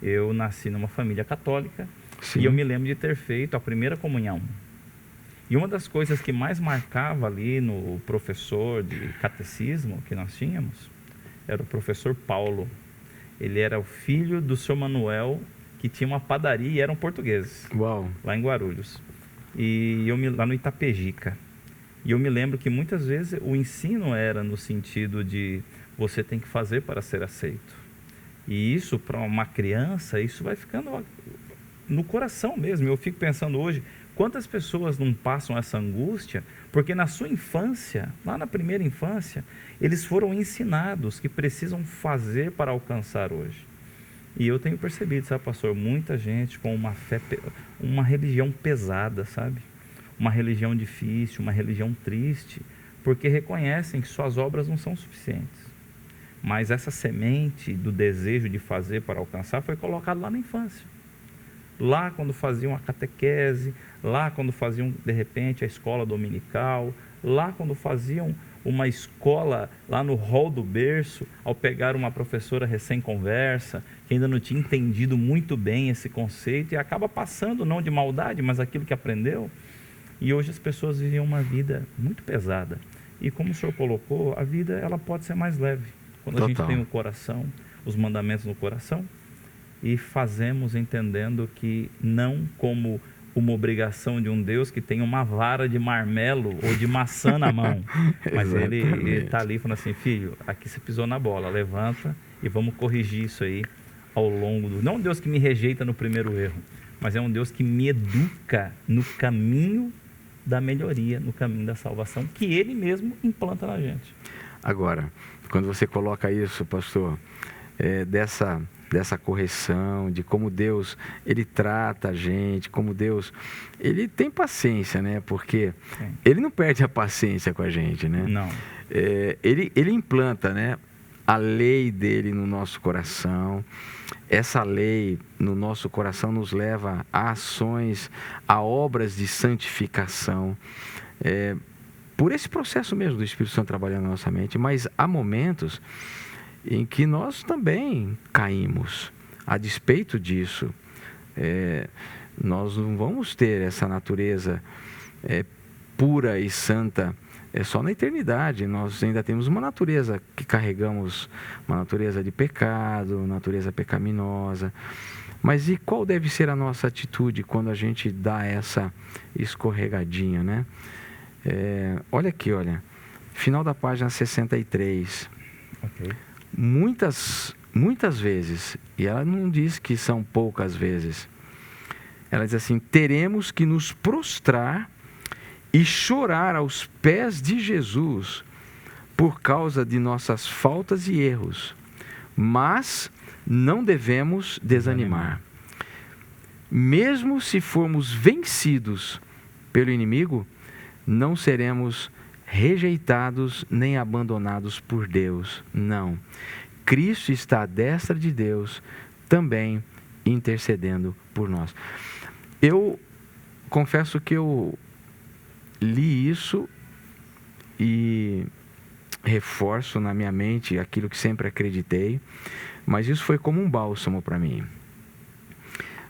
Eu nasci numa família católica. Sim. E eu me lembro de ter feito a primeira comunhão. E uma das coisas que mais marcava ali no professor de catecismo que nós tínhamos, era o professor Paulo. Ele era o filho do senhor Manuel, que tinha uma padaria e eram portugueses. Uau. Lá em Guarulhos. E lá no Itapejica. E eu me lembro que muitas vezes o ensino era no sentido de você tem que fazer para ser aceito. E isso, para uma criança, isso vai ficando no coração mesmo. Eu fico pensando hoje, quantas pessoas não passam essa angústia, porque na sua infância, lá na primeira infância, eles foram ensinados que precisam fazer para alcançar hoje. E eu tenho percebido, sabe, pastor, muita gente com uma fé, uma religião pesada, sabe? Uma religião difícil, uma religião triste, porque reconhecem que suas obras não são suficientes. Mas essa semente do desejo de fazer para alcançar foi colocada lá na infância. Lá quando faziam a catequese, lá quando faziam, de repente, a escola dominical, lá quando faziam uma escola lá no hall do berço, ao pegar uma professora recém-conversa, que ainda não tinha entendido muito bem esse conceito, e acaba passando, não de maldade, mas aquilo que aprendeu. E hoje as pessoas vivem uma vida muito pesada. E como o senhor colocou, a vida ela pode ser mais leve. Quando a gente tem o coração, os mandamentos no coração, e fazemos entendendo que não como uma obrigação de um Deus que tem uma vara de marmelo ou de maçã na mão, mas ele está ali falando assim, filho, aqui você pisou na bola, levanta e vamos corrigir isso aí ao longo do... Não um Deus que me rejeita no primeiro erro, mas é um Deus que me educa no caminho da melhoria, no caminho da salvação, que Ele mesmo implanta na gente. Agora, quando você coloca isso, pastor, dessa correção, de como Deus, Ele trata a gente, como Deus, Ele tem paciência, né? Porque Sim. Ele não perde a paciência com a gente, né? Não. Ele implanta, né, a lei dele no nosso coração. Essa lei no nosso coração nos leva a ações, a obras de santificação, por esse processo mesmo do Espírito Santo trabalhando na nossa mente. Mas há momentos em que nós também caímos. A despeito disso, nós não vamos ter essa natureza pura e santa só na eternidade. Nós ainda temos uma natureza que carregamos, uma natureza de pecado, natureza pecaminosa. Mas e qual deve ser a nossa atitude quando a gente dá essa escorregadinha, né? Olha aqui, olha, final da página 63. Ok. Muitas vezes, e ela não diz que são poucas vezes, ela diz assim, teremos que nos prostrar e chorar aos pés de Jesus por causa de nossas faltas e erros, mas não devemos desanimar. Mesmo se formos vencidos pelo inimigo, não seremos rejeitados nem abandonados por Deus. Não. Cristo está à destra de Deus, também intercedendo por nós. Eu confesso que eu li isso e reforço na minha mente aquilo que sempre acreditei, mas isso foi como um bálsamo para mim.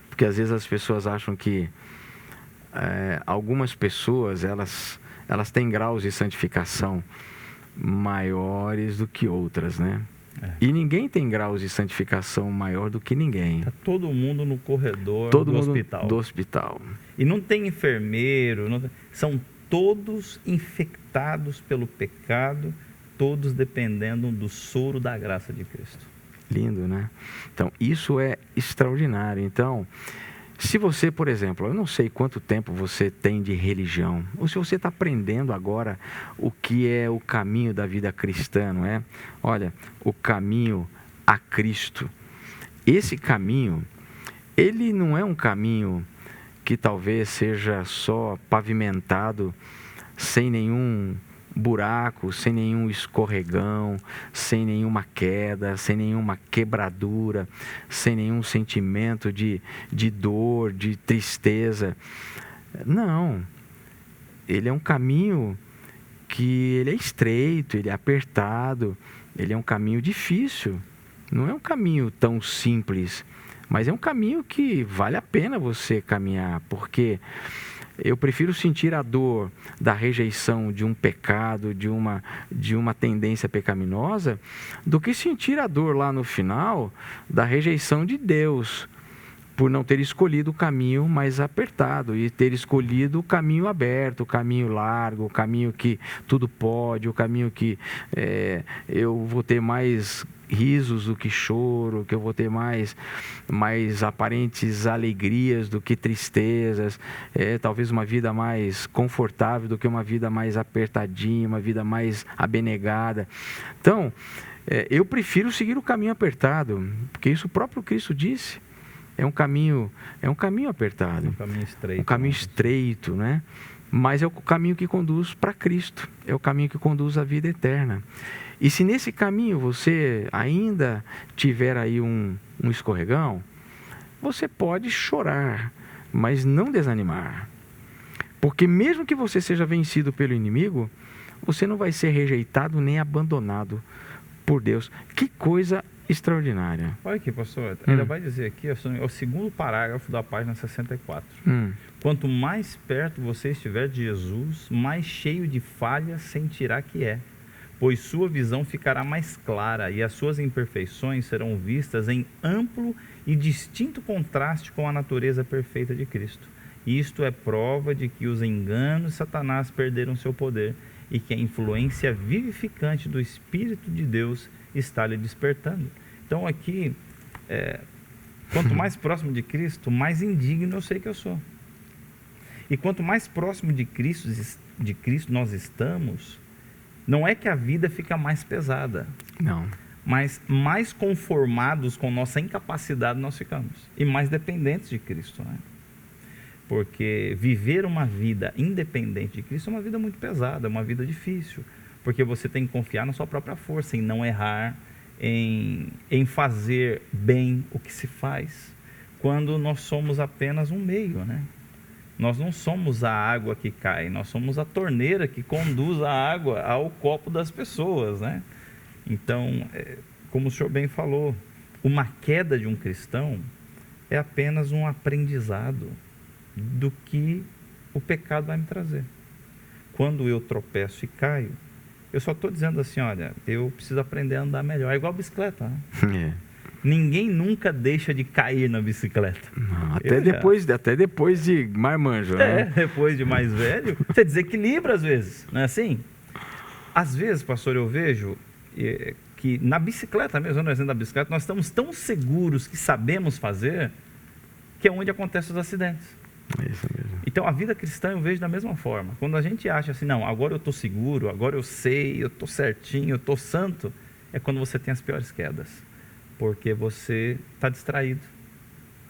Porque às vezes as pessoas acham que algumas pessoas, elas têm graus de santificação maiores do que outras, né? E ninguém tem graus de santificação maior do que ninguém. Está todo mundo no corredor do hospital. Do hospital. E não tem enfermeiro, são todos infectados pelo pecado, todos dependendo do soro da graça de Cristo. Lindo, né? Então, isso é extraordinário. Então, se você, por exemplo, eu não sei quanto tempo você tem de religião, ou se você está aprendendo agora o que é o caminho da vida cristã, não é? Olha, o caminho a Cristo. Esse caminho, ele não é um caminho que talvez seja só pavimentado, sem nenhum buraco, sem nenhum escorregão, sem nenhuma queda, sem nenhuma quebradura, sem nenhum sentimento de dor, de tristeza. Não. Ele é um caminho que ele é estreito, ele é apertado, ele é um caminho difícil. Não é um caminho tão simples, mas é um caminho que vale a pena você caminhar, porque eu prefiro sentir a dor da rejeição de um pecado, de uma tendência pecaminosa, do que sentir a dor lá no final da rejeição de Deus, por não ter escolhido o caminho mais apertado e ter escolhido o caminho aberto, o caminho largo, o caminho que tudo pode, o caminho que eu vou ter mais risos do que choro, que eu vou ter mais aparentes alegrias do que tristezas, talvez uma vida mais confortável do que uma vida mais apertadinha, uma vida mais abnegada. Então, eu prefiro seguir o caminho apertado, porque isso o próprio Cristo disse. É um caminho apertado, um caminho estreito, né? Mas é o caminho que conduz para Cristo, é o caminho que conduz à vida eterna. E se nesse caminho você ainda tiver aí um escorregão, você pode chorar, mas não desanimar. Porque mesmo que você seja vencido pelo inimigo, você não vai ser rejeitado nem abandonado por Deus. Que coisa extraordinária. Olha aqui, pastor, ainda vai dizer aqui, é o segundo parágrafo da página 64. Quanto mais perto você estiver de Jesus, mais cheio de falhas sentirá que é, pois sua visão ficará mais clara e as suas imperfeições serão vistas em amplo e distinto contraste com a natureza perfeita de Cristo. Isto é prova de que os enganos de Satanás perderam seu poder e que a influência vivificante do Espírito de Deus está lhe despertando. Então aqui, quanto mais próximo de Cristo, mais indigno eu sei que eu sou. E quanto mais próximo de Cristo nós estamos, não é que a vida fica mais pesada. Não. Mas mais conformados com nossa incapacidade nós ficamos. E mais dependentes de Cristo, né? Porque viver uma vida independente de Cristo é uma vida muito pesada, é uma vida difícil. Porque você tem que confiar na sua própria força, em não errar, em fazer bem o que se faz, quando nós somos apenas um meio, né? Nós não somos a água que cai, nós somos a torneira que conduz a água ao copo das pessoas, né? Então, como o senhor bem falou, uma queda de um cristão é apenas um aprendizado do que o pecado vai me trazer. Quando eu tropeço e caio, eu só estou dizendo assim, olha, eu preciso aprender a andar melhor. É igual a bicicleta, né? Ninguém nunca deixa de cair na bicicleta. Não, até depois de marmanjo, né? Depois de mais velho, você desequilibra às vezes, não é assim? Às vezes, pastor, eu vejo que na bicicleta mesmo, no exemplo da bicicleta, nós estamos tão seguros que sabemos fazer, que é onde acontecem os acidentes. É isso mesmo. Então a vida cristã eu vejo da mesma forma. Quando a gente acha assim, não, agora eu estou seguro, agora eu sei, eu estou certinho, eu estou santo, é quando você tem as piores quedas. Porque você está distraído.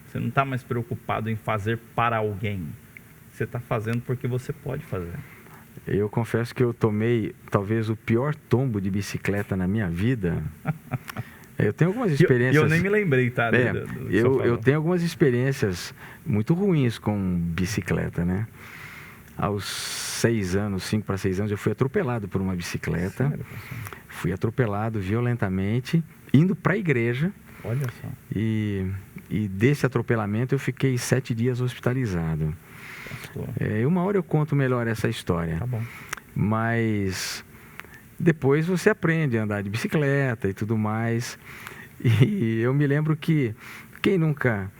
Você não está mais preocupado em fazer para alguém. Você está fazendo porque você pode fazer. Eu confesso que eu tomei talvez o pior tombo de bicicleta na minha vida. Eu tenho algumas experiências... Eu nem me lembrei, tá? Eu tenho algumas experiências muito ruins com bicicleta, né? Aos 6 anos, 5 para 6 anos, eu fui atropelado por uma bicicleta. Sério, fui atropelado violentamente, indo para a igreja. Olha só. E desse atropelamento eu fiquei 7 dias hospitalizado. Uma hora eu conto melhor essa história. Tá bom. Mas... depois você aprende a andar de bicicleta e tudo mais. E eu me lembro que quem nunca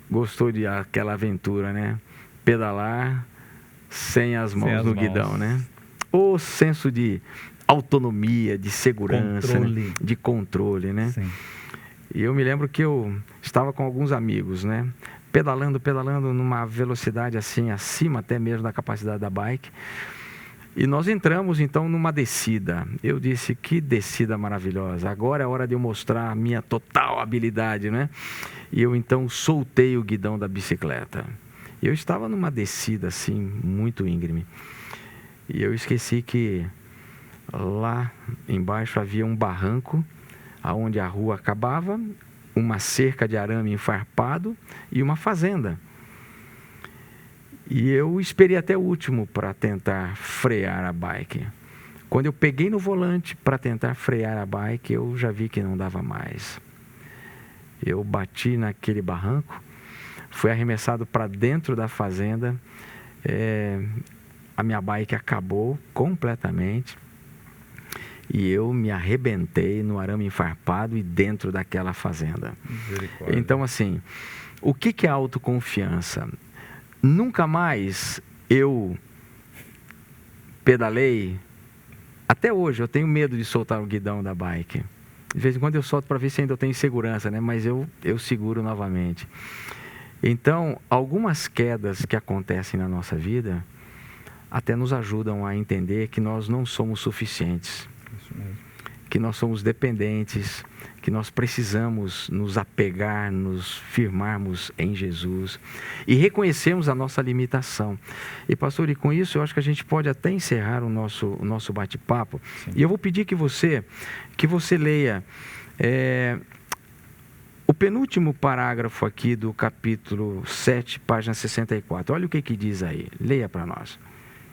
gostou de aquela aventura, né? Pedalar sem as mãos as no mãos. guidão, né? O senso de autonomia, de segurança, Controle. né? De controle, né? Sim. E eu me lembro que eu estava com alguns amigos, né? Pedalando numa velocidade assim, acima até mesmo da capacidade da bike. E nós entramos então numa descida. Eu disse, que descida maravilhosa. Agora é hora de eu mostrar a minha total habilidade, né? E eu então soltei o guidão da bicicleta. Eu estava numa descida assim, muito íngreme. E eu esqueci que lá embaixo havia um barranco, aonde a rua acabava, uma cerca de arame enfarpado e uma fazenda. E eu esperei até o último para tentar frear a bike. Quando eu peguei no volante para tentar frear a bike, eu já vi que não dava mais. Eu bati naquele barranco, fui arremessado para dentro da fazenda, a minha bike acabou completamente e eu me arrebentei no arame enfarpado e dentro daquela fazenda. Misericórdia. Então, assim, o que é autoconfiança? Nunca mais eu pedalei. Até hoje eu tenho medo de soltar o guidão da bike. De vez em quando eu solto para ver se ainda eu tenho segurança, né? Mas eu seguro novamente. Então, algumas quedas que acontecem na nossa vida até nos ajudam a entender que nós não somos suficientes. Isso mesmo. Que nós somos dependentes, que nós precisamos nos apegar, nos firmarmos em Jesus e reconhecermos a nossa limitação. E pastor, e com isso eu acho que a gente pode até encerrar o nosso bate-papo. Sim. E eu vou pedir que você leia o penúltimo parágrafo aqui do capítulo 7, página 64. Olha o que diz aí, leia para nós.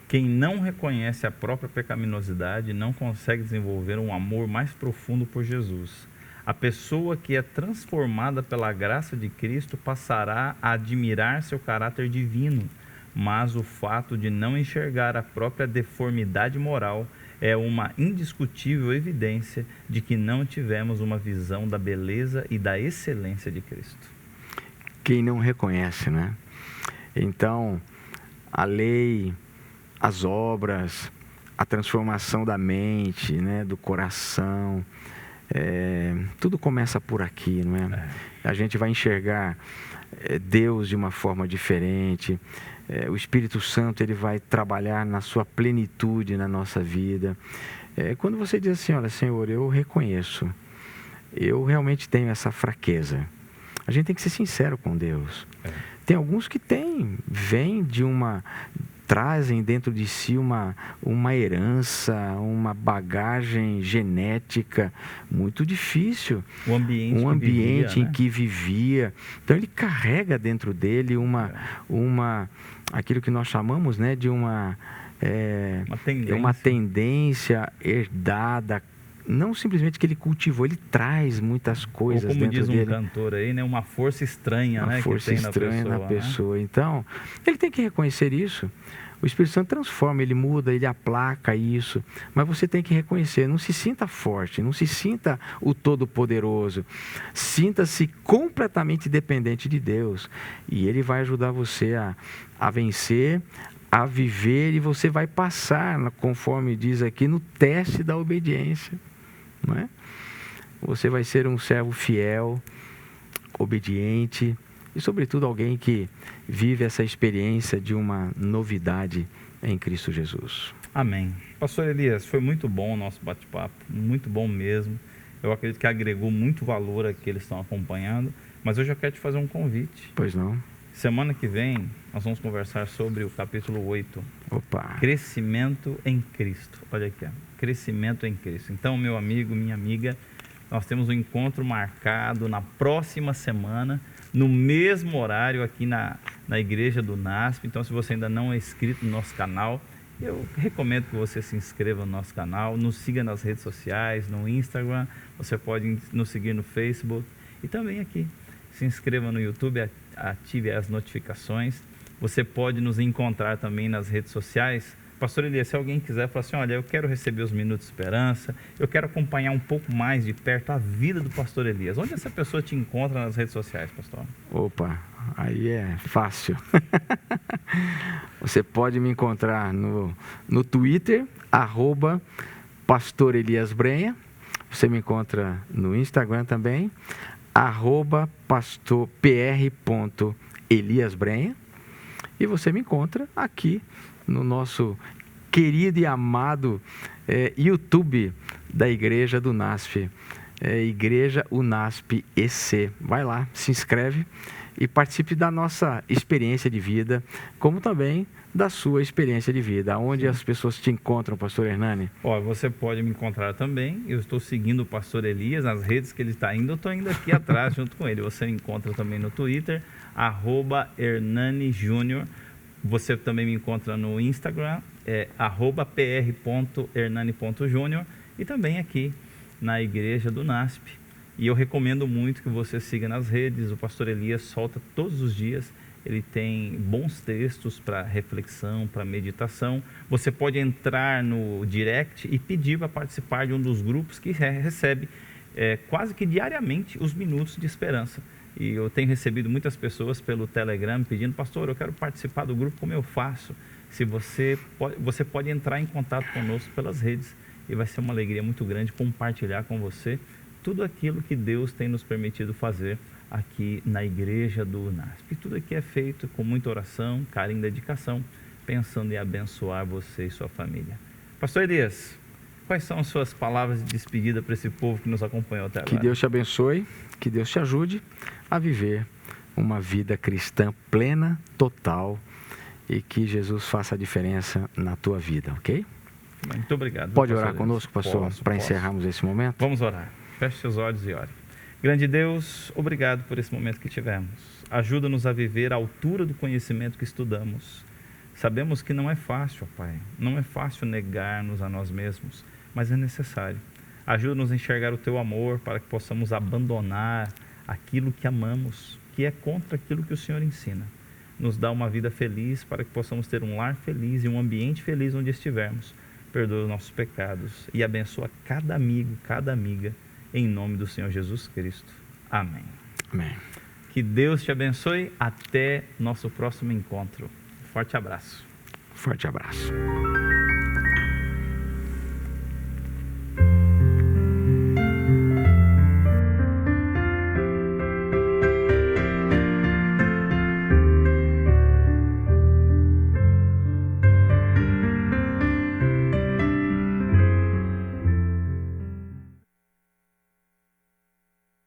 Quem não reconhece a própria pecaminosidade não consegue desenvolver um amor mais profundo por Jesus. A pessoa que é transformada pela graça de Cristo passará a admirar seu caráter divino, mas o fato de não enxergar a própria deformidade moral é uma indiscutível evidência de que não tivemos uma visão da beleza e da excelência de Cristo. Quem não reconhece, né? Então, a lei, as obras, a transformação da mente, né, do coração, tudo começa por aqui, não é? A gente vai enxergar Deus de uma forma diferente, o Espírito Santo ele vai trabalhar na sua plenitude na nossa vida. Quando você diz assim, olha, Senhor, eu reconheço, eu realmente tenho essa fraqueza. A gente tem que ser sincero com Deus. Tem alguns que trazem dentro de si uma herança, uma bagagem genética muito difícil. O ambiente em que vivia. Então ele carrega dentro dele aquilo que nós chamamos, né, de uma tendência herdada. Não simplesmente que ele cultivou, ele traz muitas coisas dentro dele. Ou como diz um cantor aí, né? Uma força estranha, uma força estranha na pessoa. Né? Então, ele tem que reconhecer isso. O Espírito Santo transforma, ele muda, ele aplaca isso. Mas você tem que reconhecer, não se sinta forte, não se sinta o Todo-Poderoso. Sinta-se completamente dependente de Deus. E ele vai ajudar você a vencer, a viver, e você vai passar, conforme diz aqui, no teste da obediência. Não é? Você vai ser um servo fiel, obediente e, sobretudo, alguém que vive essa experiência de uma novidade em Cristo Jesus. Amém. Pastor Elias, foi muito bom o nosso bate-papo, muito bom mesmo. Eu acredito que agregou muito valor a que eles estão acompanhando, mas eu já quero te fazer um convite. Pois não? Semana que vem, nós vamos conversar sobre o capítulo 8. Opa! Crescimento em Cristo. Olha aqui, ó. Crescimento em Cristo. Então, meu amigo, minha amiga, nós temos um encontro marcado na próxima semana, no mesmo horário aqui na igreja do NASP. Então, se você ainda não é inscrito no nosso canal, eu recomendo que você se inscreva no nosso canal, nos siga nas redes sociais, no Instagram, você pode nos seguir no Facebook e também aqui. Se inscreva no YouTube, ative as notificações. Você pode nos encontrar também nas redes sociais. Pastor Elias, se alguém quiser falar assim, olha, eu quero receber os Minutos de Esperança, eu quero acompanhar um pouco mais de perto a vida do Pastor Elias. Onde essa pessoa te encontra nas redes sociais, pastor? Opa, aí é fácil. Você pode me encontrar no Twitter, @Pastor Elias Brenha. Você me encontra no Instagram também, @pastorpr.eliasbrenha. E você me encontra aqui no nosso querido e amado YouTube da Igreja do NASP, Igreja UNASP EC. Vai lá, se inscreve e participe da nossa experiência de vida, como também da sua experiência de vida. Onde as pessoas te encontram, pastor Hernani? Você pode me encontrar também. Eu estou seguindo o pastor Elias nas redes que ele está indo. Eu estou indo aqui atrás junto com ele. Você me encontra também no Twitter, @HernaniJúnior. Você também me encontra no Instagram, @pr.hernani.júnior, e também aqui na Igreja do NASP. E eu recomendo muito que você siga nas redes. O pastor Elias solta todos os dias. Ele tem bons textos para reflexão, para meditação. Você pode entrar no direct e pedir para participar de um dos grupos que recebe quase que diariamente os minutos de esperança. E eu tenho recebido muitas pessoas pelo Telegram pedindo: pastor, eu quero participar do grupo, como eu faço? Se você pode entrar em contato conosco pelas redes, e vai ser uma alegria muito grande compartilhar com você tudo aquilo que Deus tem nos permitido fazer aqui na Igreja do NASP. E tudo aqui é feito com muita oração, carinho e dedicação, pensando em abençoar você e sua família. Pastor Elias, quais são as suas palavras de despedida para esse povo que nos acompanhou até agora? Que Deus te abençoe, que Deus te ajude a viver uma vida cristã plena, total, e que Jesus faça a diferença na tua vida, ok? Muito obrigado. Pode orar conosco, pastor, para encerrarmos esse momento? Vamos orar. Feche seus olhos e ore. Grande Deus, obrigado por esse momento que tivemos. Ajuda-nos a viver à altura do conhecimento que estudamos. Sabemos que não é fácil, ó Pai. Não é fácil negar-nos a nós mesmos, mas é necessário. Ajuda-nos a enxergar o Teu amor para que possamos abandonar aquilo que amamos, que é contra aquilo que o Senhor ensina. Nos dá uma vida feliz para que possamos ter um lar feliz e um ambiente feliz onde estivermos. Perdoa os nossos pecados e abençoa cada amigo, cada amiga, em nome do Senhor Jesus Cristo. Amém. Amém. Que Deus te abençoe. Até nosso próximo encontro. Forte abraço. Forte abraço.